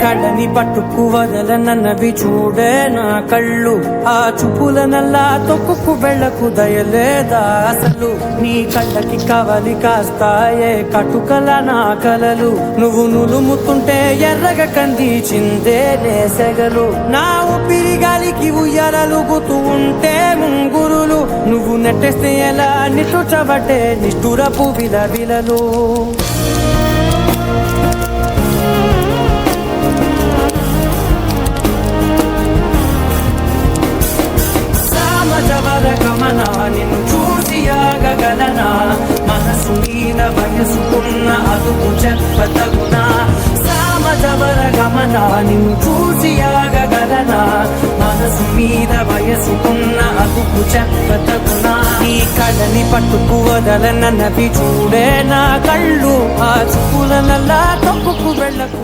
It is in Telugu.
కళ్ళని పట్టుకు వదలనన్నవి చూడే నా కళ్ళు, ఆ చూపులనల్లా తొక్కుకు వెళ్ళకు దయలేదా అసలు. నీ కళ్ళకి కవలి కాస్తాయే కటుకల నా కలలు, నువ్వు నులుముతుంటే ఎర్రగ కందిచిందే నేసెగలు. నా ఊపిరి గాలికి ఉయ్యాలలుగుతూ ఉంటే ముంగురులు, నువ్వు నెట్టేస్తే ఎలా నిట్టుచబట్టే నిష్ఠురపు విలవిలలు. గమన నిన్ను చూసి ఆగగలనా, మనసు మీద వయసుకున్న అదుపు చెప్పతగునా. సామజవర గమన నిన్ను చూసి ఆగగలనా, మనసు మీద వయసుకున్న అదుపు చెప్పతగునా. నీ కళ్ళని పట్టుకు వదలనన్నవి చూడే నా కళ్ళు, ఆ చూపులనల్లా తప్పుకు వెళ్ళకు.